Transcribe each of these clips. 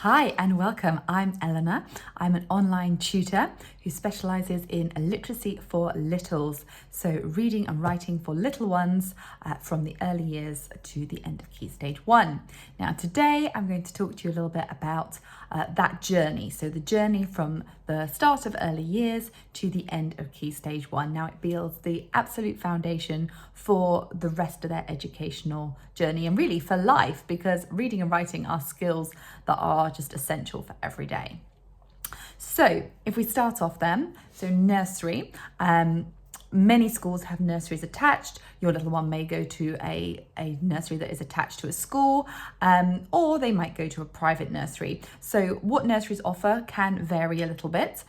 Hi and welcome. I'm Eleanor. I'm an online tutor who specialises in literacy for littles. So reading and writing for little ones from the early years to the end of Key Stage 1. Now today I'm going to talk to you a little bit about that journey. So the journey from the start of early years to the end of Key Stage 1. Now it builds the absolute foundation for the rest of their educational journey and really for life, because reading and writing are skills that are just essential for every day. So if we start off then, so nursery, many schools have nurseries attached. Your little one may go to a nursery that is attached to a school, or they might go to a private nursery. So what nurseries offer can vary a little bit.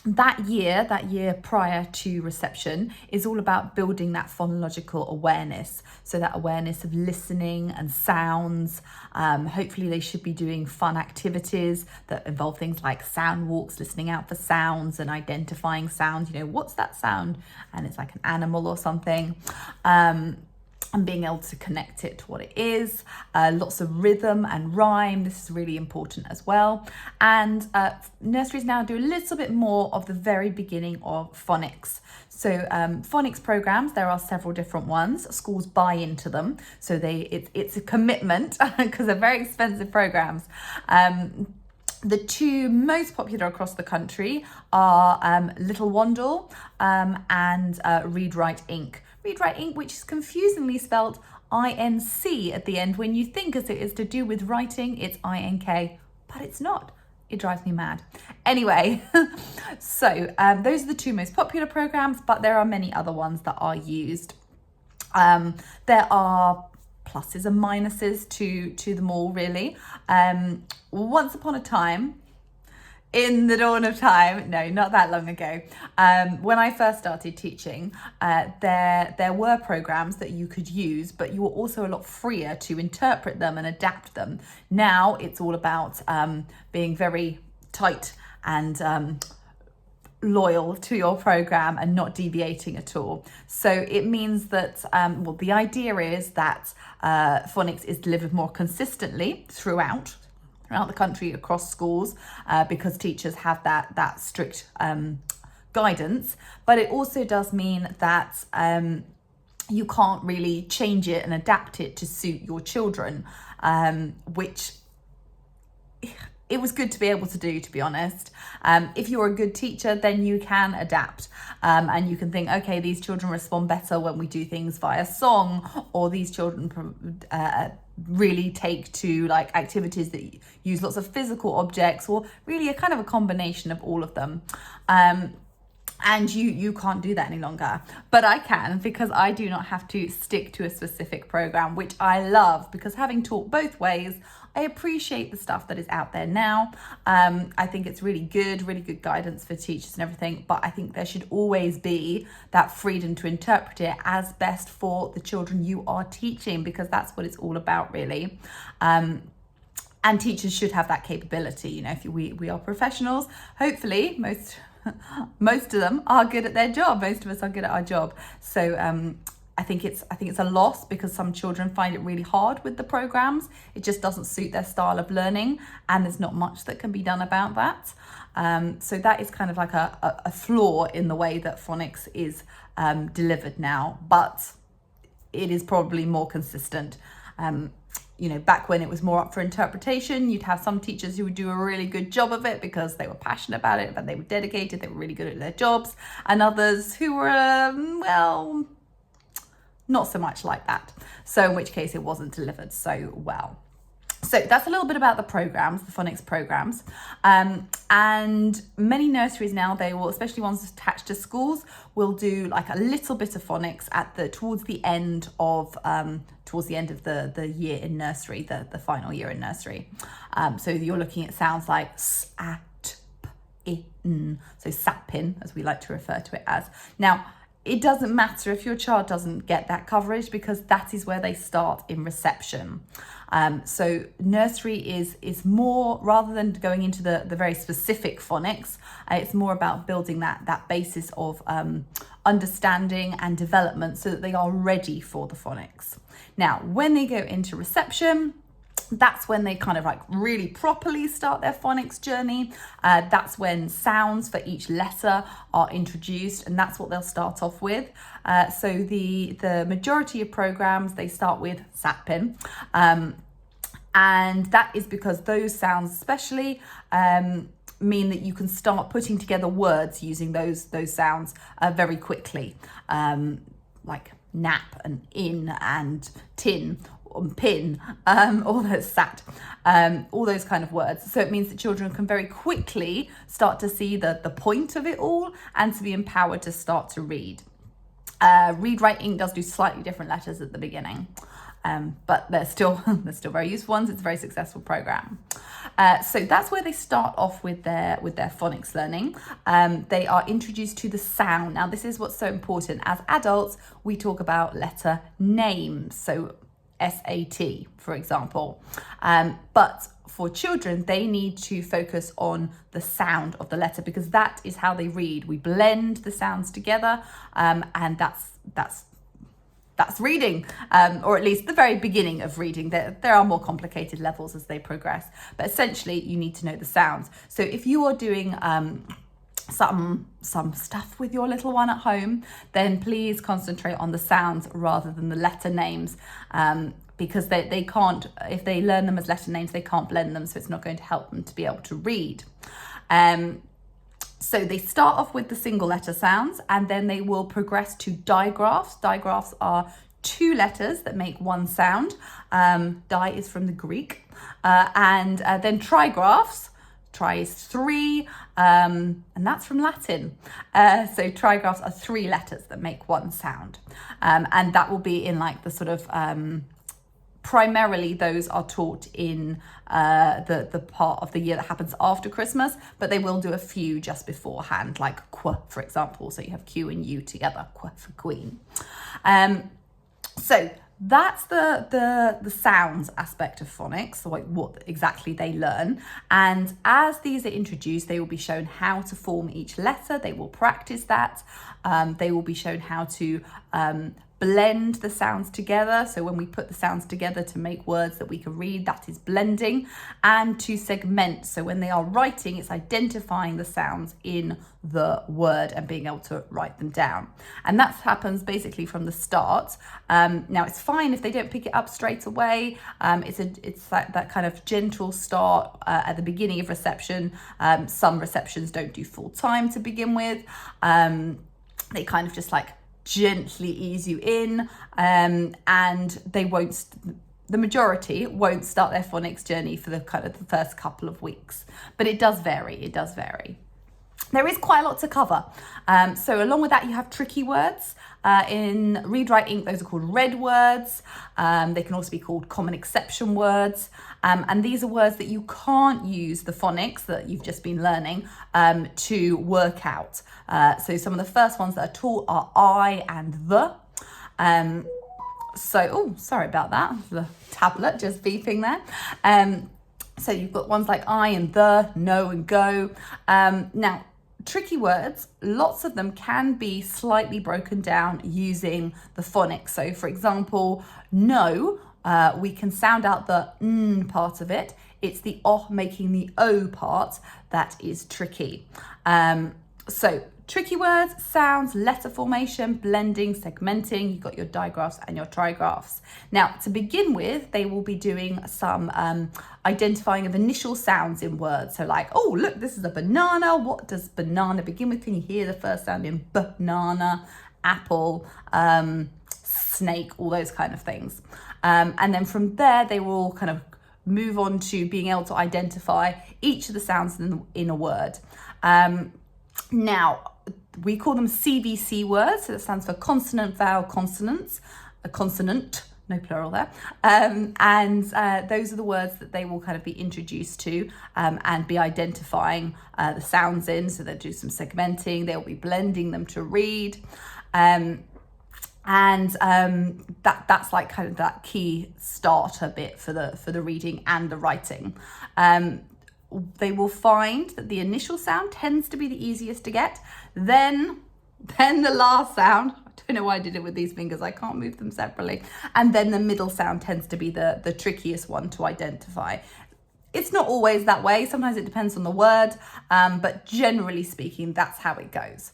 That year prior to reception is all about building that phonological awareness. So that awareness of listening and sounds. Hopefully they should be doing fun activities that involve things like sound walks, listening out for sounds and identifying sounds. You know, what's that sound? And it's like an animal or something. And being able to connect it to what it is. Lots of rhythm and rhyme. This is really important as well. And nurseries now do a little bit more of the very beginning of phonics. So phonics programs, there are several different ones. Schools buy into them. So it's a commitment because they're very expensive programs. The two most popular across the country are Little Wandle and Read Write Inc. Read Write Inc, which is confusingly spelled INC at the end. When you think as it is to do with writing, it's INK, but it's not. It drives me mad. Anyway, so those are the two most popular programs, but there are many other ones that are used. There are pluses and minuses to them all, really. Once upon a time, in the dawn of time, no, not that long ago, when I first started teaching, there were programs that you could use, but you were also a lot freer to interpret them and adapt them. Now it's all about being very tight and loyal to your program and not deviating at all. So it means that, the idea is that phonics is delivered more consistently throughout the country, across schools, because teachers have that strict guidance. But it also does mean that you can't really change it and adapt it to suit your children, which it was good to be able to do, to be honest. If you're a good teacher, then you can adapt and you can think, okay, these children respond better when we do things via song, or these children really take to like activities that use lots of physical objects, or really a kind of a combination of all of them. And you can't do that any longer, but I can, because I do not have to stick to a specific program, which I love, because having taught both ways, I appreciate the stuff that is out there now. I think it's really good guidance for teachers and everything, but I think there should always be that freedom to interpret it as best for the children you are teaching, because that's what it's all about, really. And teachers should have that capability. You know, if we are professionals, hopefully most of them are good at their job. Most of us are good at our job. So I think it's a loss, because some children find it really hard with the programs. It just doesn't suit their style of learning, and there's not much that can be done about that. So that is kind of like a flaw in the way that phonics is delivered now, but it is probably more consistent. You know, back when it was more up for interpretation, you'd have some teachers who would do a really good job of it because they were passionate about it, but they were dedicated, they were really good at their jobs, and others who were, not so much like that. So in which case it wasn't delivered so well. So that's a little bit about the programs, the phonics programs. And many nurseries now, they will, especially ones attached to schools, will do like a little bit of phonics towards the end of the year in nursery, the final year in nursery. So you're looking at sounds like s, a, t, p, I, n. So sapping, as we like to refer to it as. Now, it doesn't matter if your child doesn't get that coverage, because that is where they start in reception. So nursery is more, rather than going into the very specific phonics, it's more about building that basis of understanding and development so that they are ready for the phonics. Now, when they go into reception, that's when they kind of like really properly start their phonics journey. That's when sounds for each letter are introduced, and that's what they'll start off with. So the majority of programs, they start with SATPIN. And that is because those sounds especially mean that you can start putting together words using those sounds very quickly, like nap and in and tin and pin, all those sat, all those kind of words. So it means that children can very quickly start to see the point of it all and to be empowered to start to read. Read, write, ink does do slightly different letters at the beginning. But they're still very useful ones. It's a very successful program. So that's where they start off with their phonics learning. They are introduced to the sound. Now, this is what's so important. As adults, we talk about letter names. So SAT, for example. But for children, they need to focus on the sound of the letter, because that is how they read. We blend the sounds together, and that's reading, or at least the very beginning of reading. There are more complicated levels as they progress, but essentially you need to know the sounds. So if you are doing some stuff with your little one at home, then please concentrate on the sounds rather than the letter names, because they can't, if they learn them as letter names, they can't blend them, so it's not going to help them to be able to read. So they start off with the single letter sounds, and then they will progress to digraphs. Digraphs are two letters that make one sound. Di is from the Greek. And then trigraphs. Tri is three, and that's from Latin. So trigraphs are three letters that make one sound. And that will be in like the sort of, primarily those are taught in the part of the year that happens after Christmas, but they will do a few just beforehand, like qu, for example. So you have Q and U together, qu for queen. So that's the sounds aspect of phonics, so like what exactly they learn. And as these are introduced, they will be shown how to form each letter. They will practice that. They will be shown how to blend the sounds together. So when we put the sounds together to make words that we can read, that is blending. And to segment. So when they are writing, it's identifying the sounds in the word and being able to write them down. And that happens basically from the start. Now it's fine if they don't pick it up straight away. It's that kind of gentle start at the beginning of reception. Some receptions don't do full time to begin with. They kind of just like gently ease you in, and they won't, the majority won't start their phonics journey for the kind of the first couple of weeks, but it does vary. There is quite a lot to cover. So along with that, you have tricky words. In Read, Write, Ink, those are called red words. They can also be called common exception words. And these are words that you can't use the phonics that you've just been learning to work out. So some of the first ones that are taught are I and the. Sorry about that. The tablet just beeping there. So you've got ones like I and the, no and go. Now, tricky words, lots of them can be slightly broken down using the phonics. So for example, no, we can sound out the n part of it. It's the o making the o part that is tricky. So tricky words, sounds, letter formation, blending, segmenting. You've got your digraphs and your trigraphs. Now, to begin with, they will be doing some identifying of initial sounds in words. So like, oh, look, this is a banana. What does banana begin with? Can you hear the first sound in banana, apple, snake, all those kind of things. And then from there, they will kind of move on to being able to identify each of the sounds in a word. Now, we call them CVC words, so that stands for consonant, vowel, consonants, a consonant, no plural there. And those are the words that they will kind of be introduced to and be identifying the sounds in. So they'll do some segmenting, they'll be blending them to read. That's like kind of that key starter bit for the reading and the writing. They will find that the initial sound tends to be the easiest to get. Then the last sound, don't know why I did it with these fingers. I can't move them separately. And then the middle sound tends to be the trickiest one to identify. It's not always that way. Sometimes it depends on the word, but generally speaking, that's how it goes.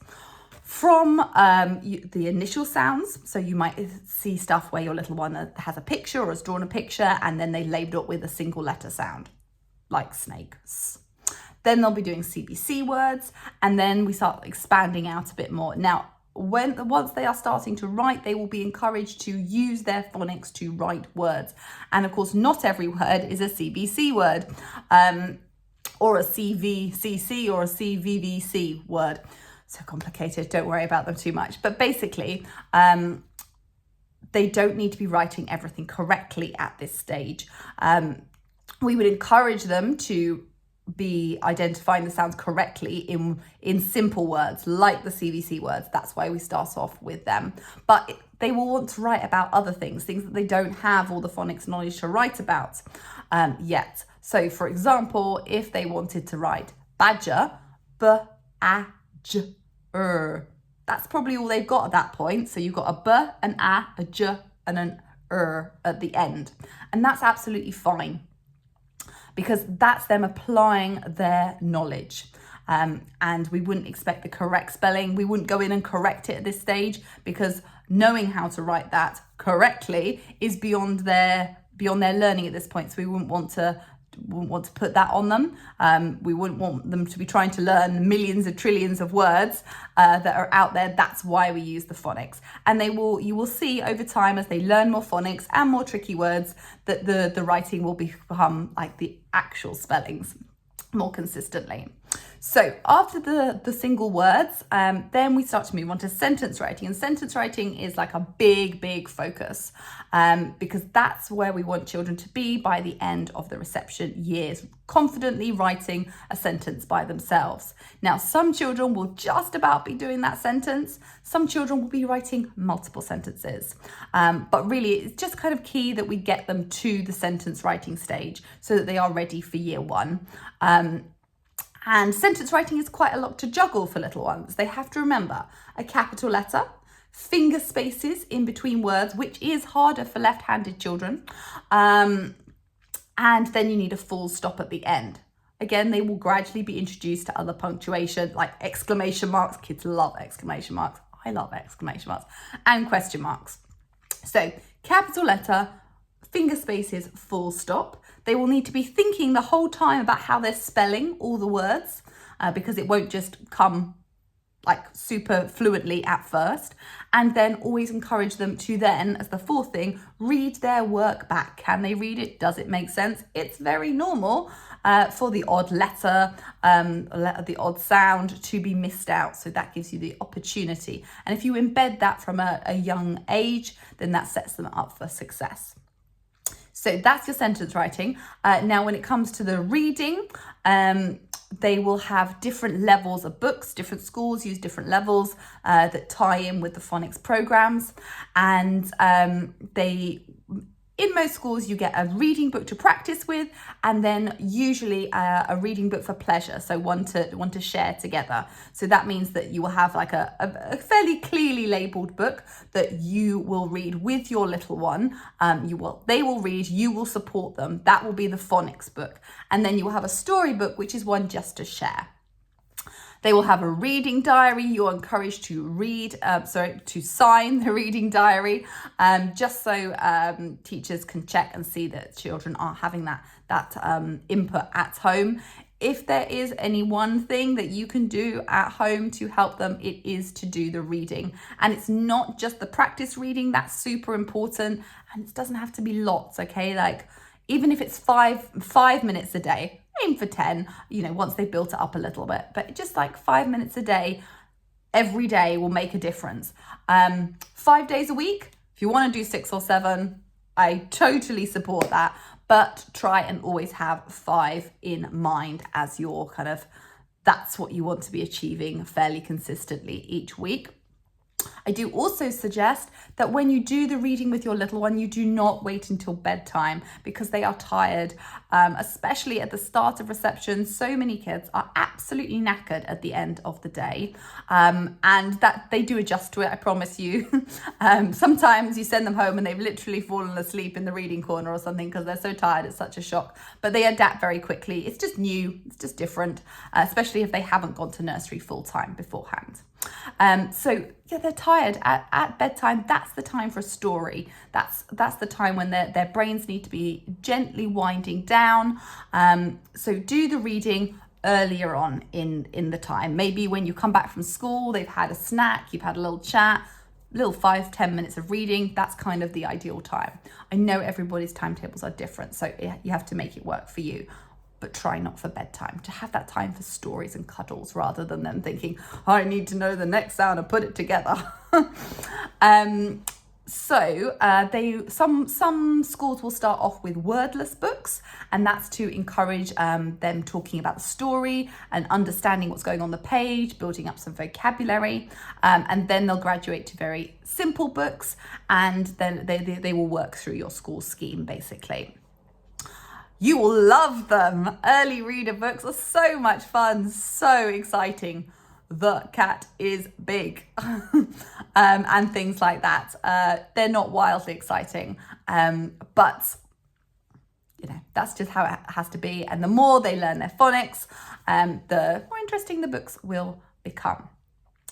From the initial sounds, so you might see stuff where your little one has a picture or has drawn a picture, and then they label it with a single letter sound, like snake. Then they'll be doing CBC words, and then we start expanding out a bit more. Now, once they are starting to write, they will be encouraged to use their phonics to write words. And of course, not every word is a CBC word, or a CVCC or a CVVC word. So complicated, don't worry about them too much. But basically, they don't need to be writing everything correctly at this stage. We would encourage them to be identifying the sounds correctly in simple words like the CVC words. That's why we start off with them. But they will want to write about other things that they don't have all the phonics knowledge to write about yet. So for example, if they wanted to write badger, B-A-J-R, that's probably all they've got at that point. So you've got a B, an A, a J, and an R at the end. And that's absolutely fine, because that's them applying their knowledge. And we wouldn't expect the correct spelling. We wouldn't go in and correct it at this stage, because knowing how to write that correctly is beyond their learning at this point. So we wouldn't want to put that on them. We wouldn't want them to be trying to learn millions of trillions of words that are out there. That's why we use the phonics. And you will see over time, as they learn more phonics and more tricky words, that the writing will become like the actual spellings more consistently. So after the single words, then we start to move on to sentence writing. And sentence writing is like a big focus, because that's where we want children to be by the end of the reception years, confidently writing a sentence by themselves. Now, some children will just about be doing that sentence. Some children will be writing multiple sentences. But really, it's just kind of key that we get them to the sentence writing stage so that they are ready for year one. And sentence writing is quite a lot to juggle for little ones. They have to remember a capital letter, finger spaces in between words, which is harder for left-handed children. And then you need a full stop at the end. Again, they will gradually be introduced to other punctuation, like exclamation marks. Kids love exclamation marks. I love exclamation marks. And question marks. So capital letter, finger spaces, full stop. They will need to be thinking the whole time about how they're spelling all the words, because it won't just come like super fluently at first. And then always encourage them to then, as the fourth thing, read their work back. Can they read it? Does it make sense? It's very normal for the odd letter, the odd sound to be missed out. So that gives you the opportunity. And if you embed that from a young age, then that sets them up for success. So that's your sentence writing. Now, when it comes to the reading, they will have different levels of books. Different schools use different levels that tie in with the phonics programs. And in most schools, you get a reading book to practice with, and then usually a reading book for pleasure, so one to share together. So that means that you will have like a fairly clearly labeled book that you will read with your little one. They will read, you will support them. That will be the phonics book. And then you will have a story book, which is one just to share. They will have a reading diary. You're encouraged to to sign the reading diary, just so teachers can check and see that children are having that input at home. If there is any one thing that you can do at home to help them, it is to do the reading. And it's not just the practice reading, that's super important. And it doesn't have to be lots, okay? Like, even if it's five minutes a day, aim for 10, once they've built it up a little bit, but just like 5 minutes a day, every day will make a difference. 5 days a week, if you want to do 6 or 7, I totally support that, but try and always have 5 in mind as your that's what you want to be achieving fairly consistently each week. I do also suggest that when you do the reading with your little one, you do not wait until bedtime because they are tired, especially at the start of reception. So many kids are absolutely knackered at the end of the day, and that they do adjust to it, I promise you. Sometimes you send them home and they've literally fallen asleep in the reading corner or something because they're so tired. It's such a shock, but they adapt very quickly. It's just new, it's just different, especially if they haven't gone to nursery full time beforehand. So yeah, they're tired at bedtime. That's the time for a story. That's the time when their brains need to be gently winding down. So do the reading earlier on in the time. Maybe when you come back from school, they've had a snack, you've had a little chat, little 5-10 minutes of reading. That's kind of the ideal time. I know everybody's timetables are different, so you have to make it work for you. But try not for bedtime, to have that time for stories and cuddles rather than them thinking, oh, I need to know the next sound and put it together. Some schools will start off with wordless books, and that's to encourage them talking about the story and understanding what's going on the page, building up some vocabulary, and then they'll graduate to very simple books, and then they will work through your school scheme basically. You will love them. Early reader books are so much fun, so exciting. The cat is big, and things like that. They're not wildly exciting, but you know, that's just how it has to be. And the more they learn their phonics, the more interesting the books will become.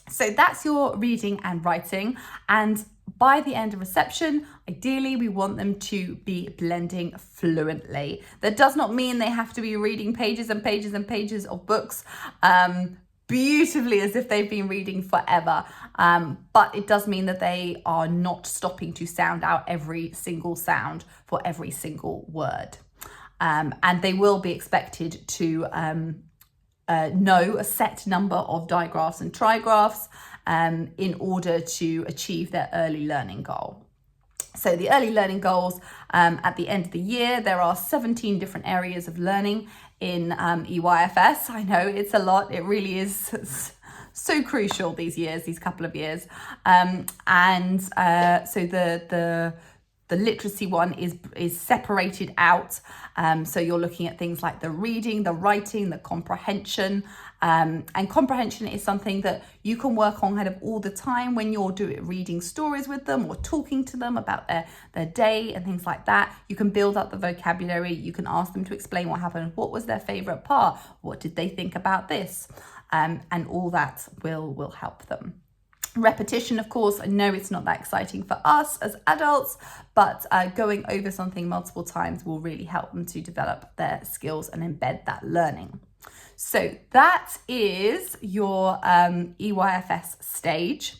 So that's your reading and writing. And by the end of reception, ideally, we want them to be blending fluently. That does not mean they have to be reading pages and pages and pages of books beautifully as if they've been reading forever. But it does mean that they are not stopping to sound out every single sound for every single word. And they will be expected to know a set number of digraphs and trigraphs in order to achieve their early learning goal. So the early learning goals, at the end of the year, there are 17 different areas of learning in EYFS. I know it's a lot. It really is so crucial these couple of years. So the literacy one is separated out. So you're looking at things like the reading, the writing, the comprehension. And comprehension is something that you can work on kind of all the time when you're reading stories with them or talking to them about their day and things like that. You can build up the vocabulary. You can ask them to explain what happened. What was their favorite part? What did they think about this? And all that will help them. Repetition, of course, I know it's not that exciting for us as adults, but going over something multiple times will really help them to develop their skills and embed that learning. So that is your EYFS stage.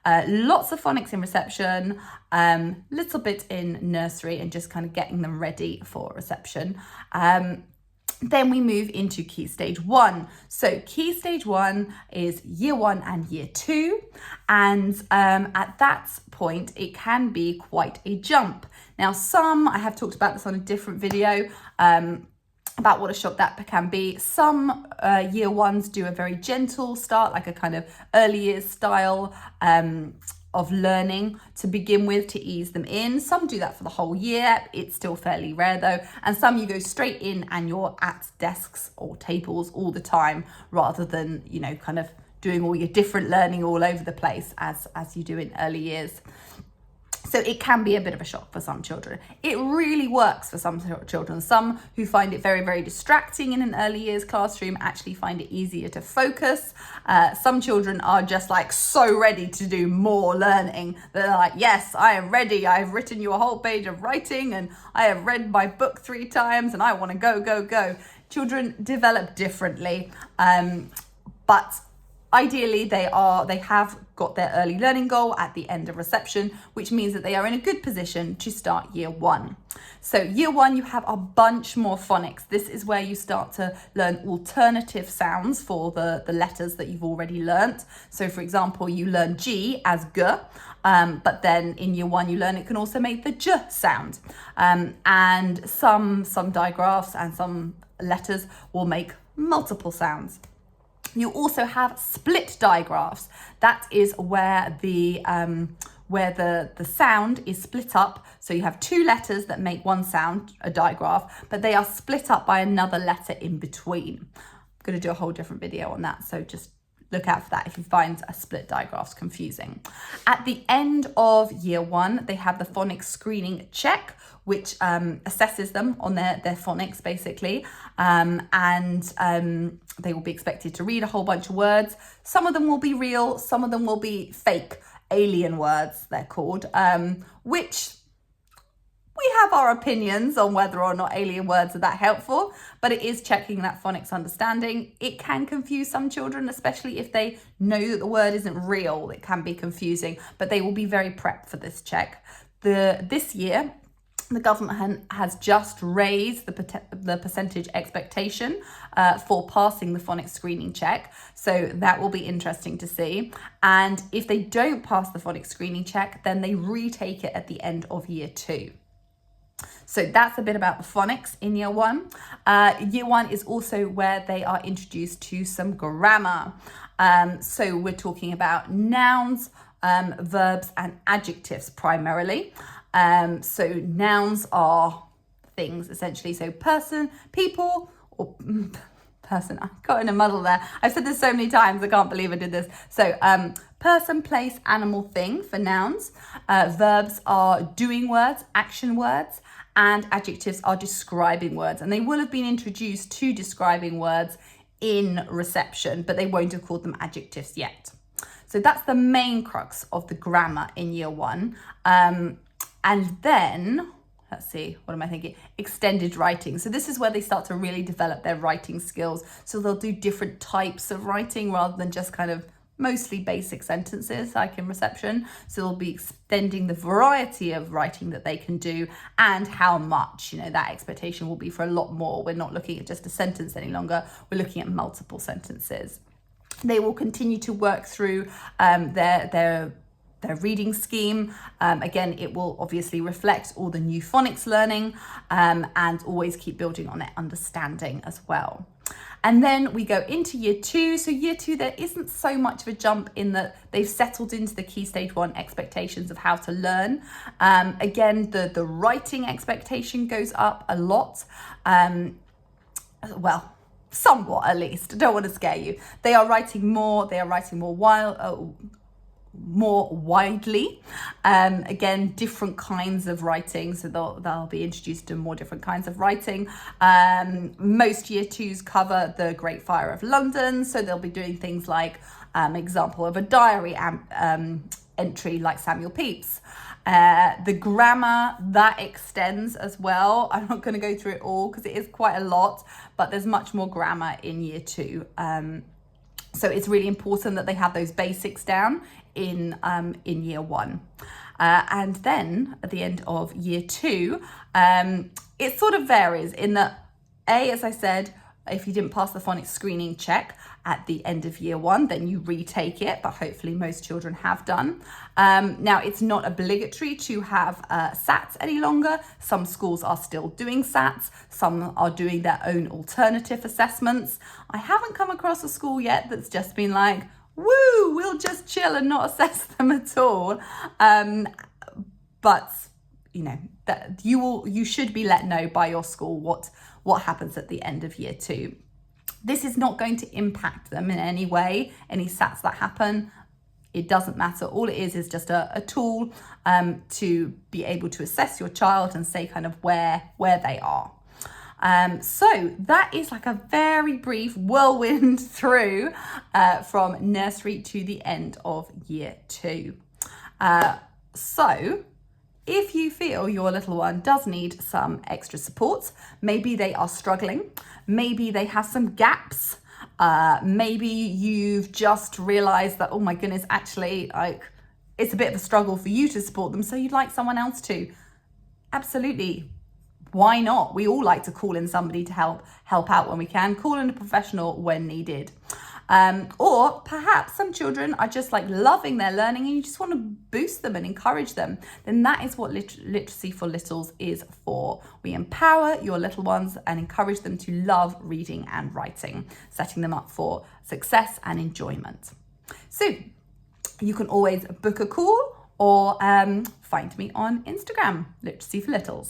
Lots of phonics in reception, little bit in nursery and just kind of getting them ready for reception. Then we move into Key Stage 1. So Key Stage 1 is Year 1 and Year 2. And at that point, it can be quite a jump. Now, I have talked about this on a different video, about what a shock that can be. Some Year 1s do a very gentle start, like a kind of early years style of learning to begin with to ease them in. Some do that for the whole year. It's still fairly rare though. And some you go straight in and you're at desks or tables all the time rather than, you know, kind of doing all your different learning all over the place as you do in early years. So it can be a bit of a shock for some children. It really works for some children. Some who find it very, very distracting in an early years classroom actually find it easier to focus. Some children are just like so ready to do more learning. They're like, yes, I am ready. I have written you a whole page of writing and I have read my book 3 times and I want to go. Children develop differently, but ideally, they have got their early learning goal at the end of reception, which means that they are in a good position to start Year 1. So Year 1, you have a bunch more phonics. This is where you start to learn alternative sounds for the letters that you've already learnt. So for example, you learn G as G, but then in Year 1, you learn it can also make the J sound. And some digraphs and some letters will make multiple sounds. You also have split digraphs. That is where the sound is split up. So you have two letters that make one sound, a digraph, but they are split up by another letter in between. I'm going to do a whole different video on that, so just look out for that if you find a split digraphs confusing. At the end of year 1, they have the phonics screening check, which assesses them on their phonics basically. They will be expected to read a whole bunch of words. Some of them will be real, some of them will be fake, alien words they're called, which we have our opinions on whether or not alien words are that helpful, but it is checking that phonics understanding. It can confuse some children, especially if they know that the word isn't real. It can be confusing, but they will be very prepped for this check. This year, the government has just raised the percentage expectation for passing the phonics screening check. So that will be interesting to see. And if they don't pass the phonics screening check, then they retake it at the end of year 2. So that's a bit about the phonics in year 1. Year 1 is also where they are introduced to some grammar. So we're talking about nouns, verbs and adjectives primarily. So nouns are things essentially. So person, people, or person, I got in a muddle there. I've said this so many times, I can't believe I did this. So person, place, animal, thing for nouns. Verbs are doing words, action words, and adjectives are describing words. And they will have been introduced to describing words in reception, but they won't have called them adjectives yet. So that's the main crux of the grammar in year 1. And then, let's see, what am I thinking? Extended writing. So this is where they start to really develop their writing skills. So they'll do different types of writing rather than just kind of mostly basic sentences like in reception. So they'll be extending the variety of writing that they can do and how much, that expectation will be for a lot more. We're not looking at just a sentence any longer. We're looking at multiple sentences. They will continue to work through their reading scheme. Again, it will obviously reflect all the new phonics learning and always keep building on their understanding as well. And then we go into year 2. So year 2, there isn't so much of a jump in that they've settled into the key stage 1 expectations of how to learn. Again, the writing expectation goes up a lot. Well, somewhat at least. I don't want to scare you. They are writing more. They are writing more widely. Again, different kinds of writing, so they'll be introduced to more different kinds of writing. Most year 2s cover the Great Fire of London, so they'll be doing things like example of a diary entry like Samuel Pepys. The grammar, that extends as well. I'm not going to go through it all because it is quite a lot, but there's much more grammar in year 2. So it's really important that they have those basics down in year 1. And then at the end of year 2, it sort of varies in that, as I said, if you didn't pass the phonics screening check at the end of year 1, then you retake it, but hopefully most children have done. Now, it's not obligatory to have SATs any longer. Some schools are still doing SATs. Some are doing their own alternative assessments. I haven't come across a school yet that's just been like, woo, we'll just chill and not assess them at all. But that you should be let know by your school what happens at the end of year 2. This is not going to impact them in any way. Any SATs that happen, it doesn't matter. All it is just a tool to be able to assess your child and say kind of where they are. So that is like a very brief whirlwind through from nursery to the end of year 2. So if you feel your little one does need some extra support, maybe they are struggling, maybe they have some gaps, maybe you've just realized that, oh my goodness, actually, it's a bit of a struggle for you to support them, so you'd like someone else to. Absolutely. Why not? We all like to call in somebody to help out when we can, call in a professional when needed. Or perhaps some children are just like loving their learning and you just want to boost them and encourage them. Then that is what Literacy for Littles is for. We empower your little ones and encourage them to love reading and writing, setting them up for success and enjoyment. So you can always book a call or find me on Instagram, Literacy for Littles.